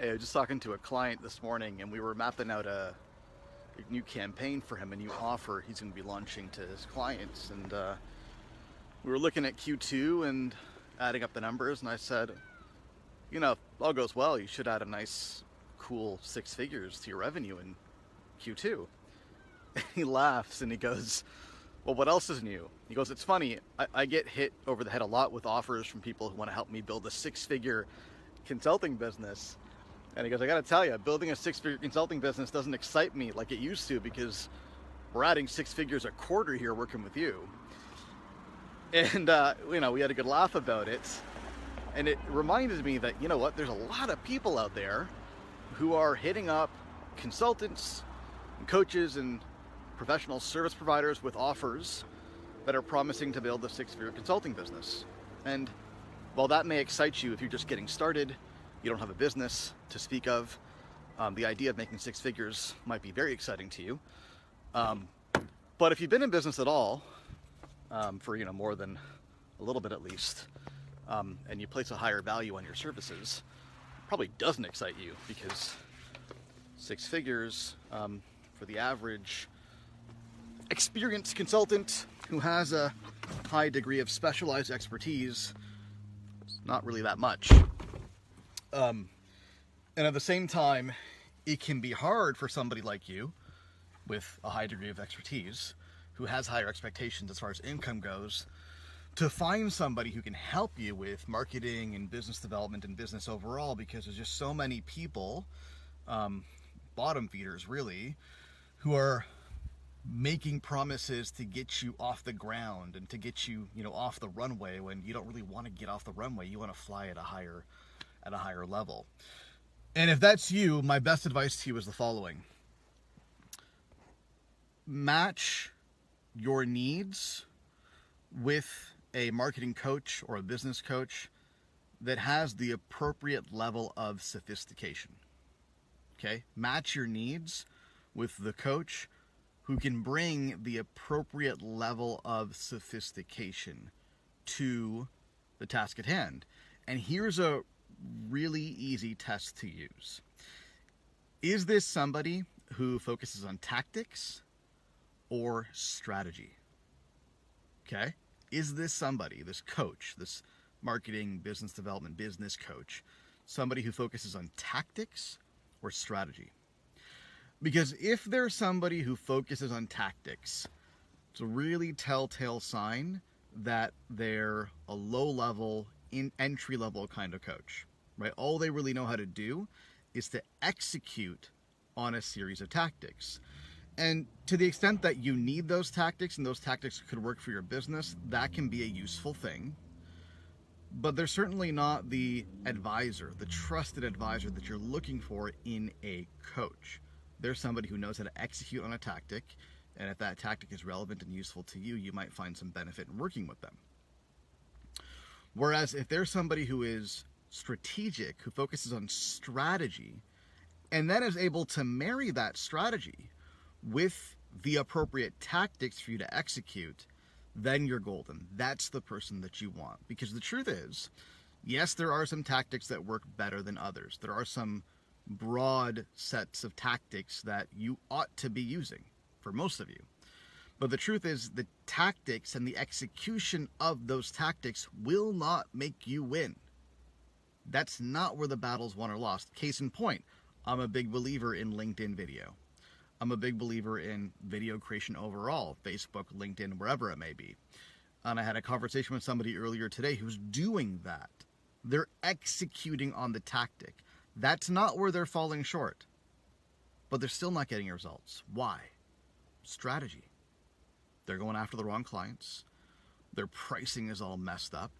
Hey, I was just talking to a client this morning, and we were mapping out a new campaign for him, a new offer he's going to be launching to his clients. And we were looking at Q2 and adding up the numbers, and I said, if all goes well, you should add a nice, cool 6 figures to your revenue in Q2. And he laughs and he goes, well, what else is new? He goes, it's funny, I get hit over the head a lot with offers from people who want to help me build a 6-figure consulting business. And he goes, I got to tell you, building a 6-figure consulting business doesn't excite me like it used to, because we're adding 6 figures a quarter here working with you. And, we had a good laugh about it. And it reminded me that, there's a lot of people out there who are hitting up consultants and coaches and professional service providers with offers that are promising to build a 6-figure consulting business. And while that may excite you if you're just getting started, you don't have a business to speak of, the idea of making 6 figures might be very exciting to you. But if you've been in business at all, for more than a little bit at least, and you place a higher value on your services, it probably doesn't excite you, because 6 figures for the average experienced consultant who has a high degree of specialized expertise, it's not really that much. And at the same time, it can be hard for somebody like you with a high degree of expertise who has higher expectations as far as income goes to find somebody who can help you with marketing and business development and business overall, because there's just so many people, bottom feeders really, who are making promises to get you off the ground and to get you, off the runway, when you don't really want to get off the runway. You want to fly at a higher level. And if that's you, my best advice to you is the following: match your needs with a marketing coach or a business coach that has the appropriate level of sophistication. Okay? Match your needs with the coach who can bring the appropriate level of sophistication to the task at hand. And here's a really easy test to use. Is this somebody who focuses on tactics or strategy? Okay? Is this somebody, this coach, this marketing, business development, business coach, somebody who focuses on tactics or strategy? Because if there's somebody who focuses on tactics, it's a really telltale sign that they're a low-level, entry-level kind of coach, right? All they really know how to do is to execute on a series of tactics. And to the extent that you need those tactics, and those tactics could work for your business, that can be a useful thing. But they're certainly not the advisor, the trusted advisor that you're looking for in a coach. They're somebody who knows how to execute on a tactic, and if that tactic is relevant and useful to you, you might find some benefit in working with them. Whereas if there's somebody who is strategic, who focuses on strategy, and then is able to marry that strategy with the appropriate tactics for you to execute, then you're golden. That's the person that you want. Because the truth is, yes, there are some tactics that work better than others. There are some broad sets of tactics that you ought to be using for most of you. But the truth is, the tactics and the execution of those tactics will not make you win. That's not where the battle's won or lost. Case in point, I'm a big believer in LinkedIn video. I'm a big believer in video creation overall, Facebook, LinkedIn, wherever it may be. And I had a conversation with somebody earlier today who's doing that. They're executing on the tactic. That's not where they're falling short. But they're still not getting results. Why? Strategy. They're going after the wrong clients. Their pricing is all messed up.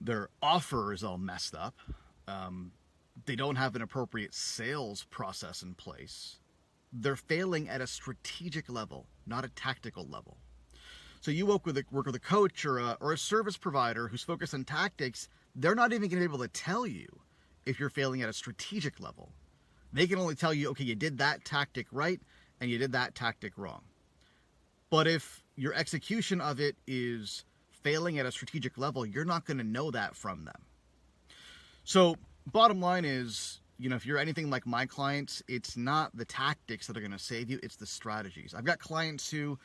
Their offer is all messed up. They don't have an appropriate sales process in place. They're failing at a strategic level, not a tactical level. So you work with a coach or a service provider who's focused on tactics. They're not even going to be able to tell you if you're failing at a strategic level. They can only tell you, okay, you did that tactic right and you did that tactic wrong. But if your execution of it is failing at a strategic level, you're not going to know that from them. So bottom line is, you know, if you're anything like my clients, it's not the tactics that are going to save you, it's the strategies. I've got clients who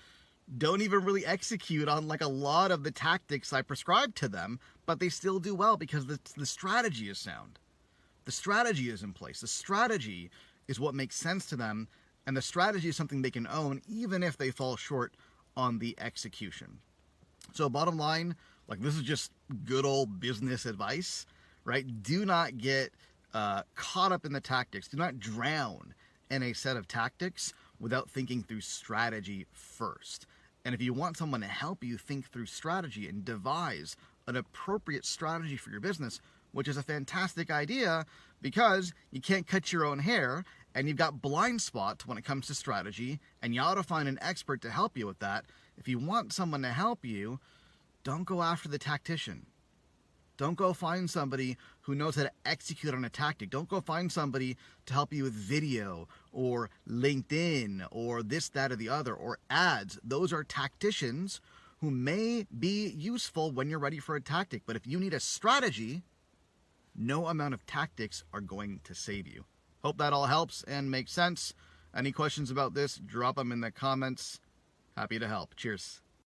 don't even really execute on like a lot of the tactics I prescribe to them, but they still do well because the strategy is sound. The strategy is in place. The strategy is what makes sense to them, and the strategy is something they can own even if they fall short on the execution. So bottom line, like, this is just good old business advice, right? Do not get caught up in the tactics. Do not drown in a set of tactics without thinking through strategy first. And if you want someone to help you think through strategy and devise an appropriate strategy for your business, which is a fantastic idea because you can't cut your own hair and you've got blind spots when it comes to strategy, and you ought to find an expert to help you with that. If you want someone to help you, don't go after the tactician. Don't go find somebody who knows how to execute on a tactic. Don't go find somebody to help you with video or LinkedIn or this, that, or the other, or ads. Those are tacticians who may be useful when you're ready for a tactic. But if you need a strategy, no amount of tactics are going to save you. Hope that all helps and makes sense. Any questions about this, drop them in the comments. Happy to help. Cheers.